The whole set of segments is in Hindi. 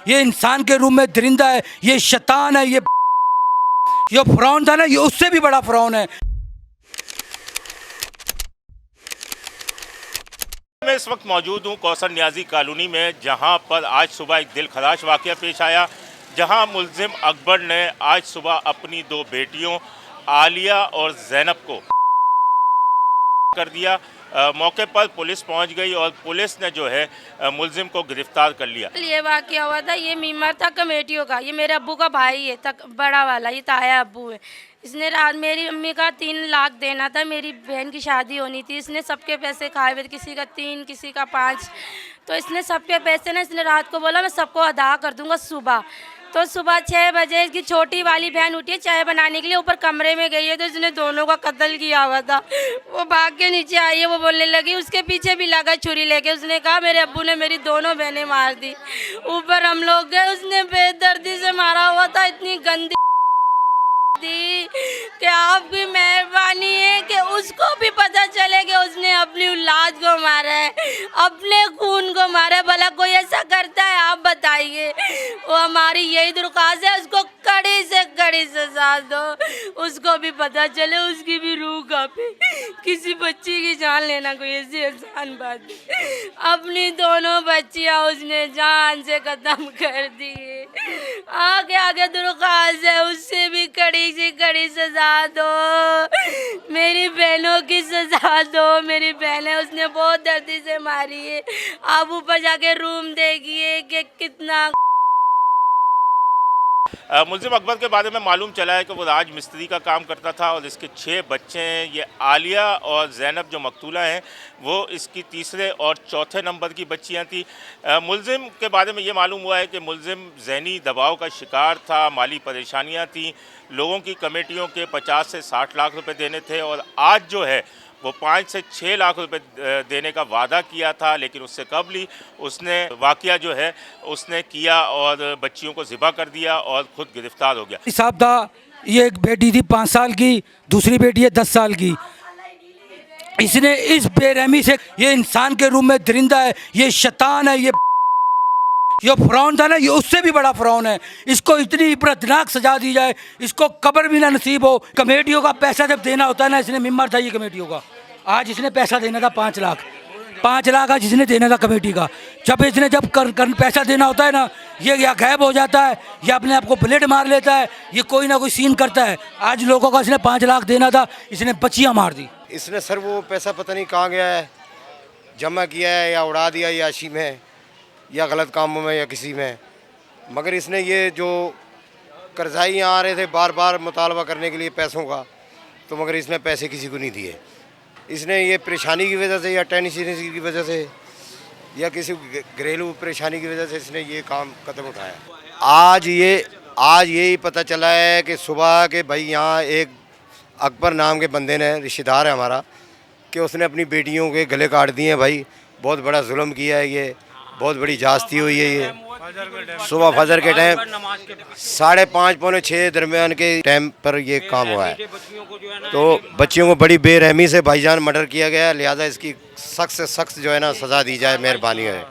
ये इंसान के रूप में दरिंदा है, ये शैतान है, ये फ़िरौन था ना, ये उससे भी बड़ा फ़िरौन है। मैं इस वक्त मौजूद हूँ कौसर नियाजी कॉलोनी में, जहाँ पर आज सुबह एक दिलखराश वाक़या पेश आया, जहाँ मुल्ज़िम अकबर ने आज सुबह अपनी दो बेटियों आलिया और ज़ैनब को कर दिया। मौके पर पुलिस पहुंच गई और पुलिस ने जो है मुल्ज़िम को गिरफ्तार कर लिया। ये वाक़या हुआ था, ये मीमर था कमेटियों का, ये मेरे अब्बू का भाई है, तक बड़ा वाला, ये ताया अब्बू है। इसने रात मेरी अम्मी का 3 लाख देना था, मेरी बहन की शादी होनी थी, इसने सबके पैसे खाए हुए थे, किसी का 3 किसी का 5, तो इसने सबके पैसे ना, इसने रात को बोला मैं सबको अदा कर दूंगा सुबह। तो सुबह 6 बजे इसकी छोटी वाली बहन उठी है चाय बनाने के लिए, ऊपर कमरे में गई है, तो इसने दोनों का कत्ल किया हुआ था। वो भाग के नीचे आई है, वो बोलने लगी, उसके पीछे भी लगा छुरी लेके, उसने कहा मेरे अब्बू ने मेरी दोनों बहनें मार दी। ऊपर हम लोग गए, उसने बेदर्दी से मारा हुआ था, इतनी गंदी कि आपकी मेहरबानी है कि उसको भी पता चले कि उसने अपनी औलाद को मारा है, अपने खून को मारा है। भला कोई ऐसा करता है? आप बताइए। वो हमारी यही दरख्वास्त है, उसको कड़ी से कड़ी सजा दो, उसको भी पता चले, उसकी भी रूह कांपे। किसी बच्ची की जान लेना कोई ऐसी आसान बात है? अपनी दोनों बच्चियां उसने जान से खत्म कर दी। आगे आगे दरख्वास्त है, उससे भी कड़ी से कड़ी सजा दो, मेरी बहनों की सजा दो। मेरी बहनें उसने बहुत दर्दी से मारी है। आप ऊपर जाके रूम देखिए कि कितना। मुल्ज़िम अकबर के बारे में मालूम चला है कि वो राज मिस्त्री का काम करता था और इसके 6 बच्चे हैं। ये आलिया और ज़ैनब जो मकतूला हैं वो इसकी तीसरे और चौथे नंबर की बच्चियां थी। मुल्ज़िम के बारे में ये मालूम हुआ है कि मुल्ज़िम ज़हनी दबाव का शिकार था, माली परेशानियां थी, लोगों की कमेटियों के 50 से 60 लाख रुपए देने थे और आज जो है वो 5 से 6 लाख रुपए देने का वादा किया था, लेकिन उससे कबल ही उसने वाक़या जो है उसने किया और बच्चियों को ज़िबा कर दिया और ख़ुद गिरफ़्तार हो गया। हिसाब था, ये एक बेटी थी 5 साल की, दूसरी बेटी है 10 साल की। इसने इस बेरहमी से, ये इंसान के रूप में दरिंदा है, ये शैतान है, ये फ़िरौन था ना, ये उससे भी बड़ा फ़िरौन है। इसको इतनी इबरतनाक सजा दी जाए, इसको कब्र भी ना नसीब हो। कमेटियों का पैसा जब देना होता है ना, इसने मेंबर था ये कमेटियों का, आज इसने पैसा देना था 5 लाख, 5 लाख आज इसने देना था कमेटी का। जब इसने पैसा देना होता है ना, ये या गायब हो जाता है या अपने आप को ब्लेड मार लेता है, ये कोई ना कोई सीन करता है। आज लोगों का इसने 5 लाख देना था, इसने बच्चियाँ मार दी। इसने सर वो पैसा पता नहीं कहाँ गया है, जमा किया है या उड़ा दिया याशी में या गलत कामों में या किसी में। मगर इसने ये जो कर्जाई आ रहे थे बार बार मुतालबा करने के लिए पैसों का, तो मगर इसने पैसे किसी को नहीं दिए। इसने ये परेशानी की वजह से या टेंशन की वजह से या किसी घरेलू परेशानी की वजह से इसने ये काम कदम उठाया। आज यही पता चला है कि सुबह के भाई यहाँ एक अकबर नाम के बंदे ने, रिश्तेदार है हमारा, कि उसने अपनी बेटियों के गले काट दिए हैं। भाई बहुत बड़ा जुल्म किया है, ये बहुत बड़ी जास्ती हुई है। ये सुबह फजर के टाइम 5:30 पौने 6 दरमियान के टाइम पर ये काम हुआ है। तो बच्चियों को बड़ी बेरहमी से भाईजान मर्डर किया गया है, लिहाजा इसकी सख्त से सख्त जो है ना सज़ा दी जाए, मेहरबानी है।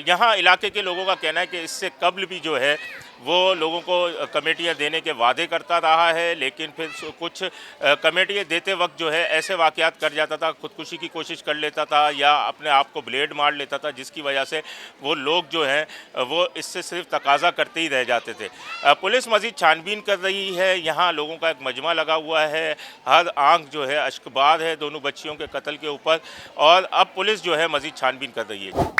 यहाँ इलाके के लोगों का कहना है कि इससे कबल भी जो है वो लोगों को कमेटियाँ देने के वादे करता रहा है, लेकिन फिर कुछ कमेटियाँ देते वक्त जो है ऐसे वाक़यात कर जाता था, खुदकुशी की कोशिश कर लेता था या अपने आप को ब्लेड मार लेता था, जिसकी वजह से वो लोग जो हैं वो इससे सिर्फ तकाजा करते ही रह जाते थे। पुलिस मज़ीद छानबीन कर रही है। यहाँ लोगों का एक मजमा लगा हुआ है, हर आंख जो है अश्कबार है दोनों बच्चियों के कत्ल के ऊपर, और अब पुलिस जो है मज़ीद छानबीन कर रही है।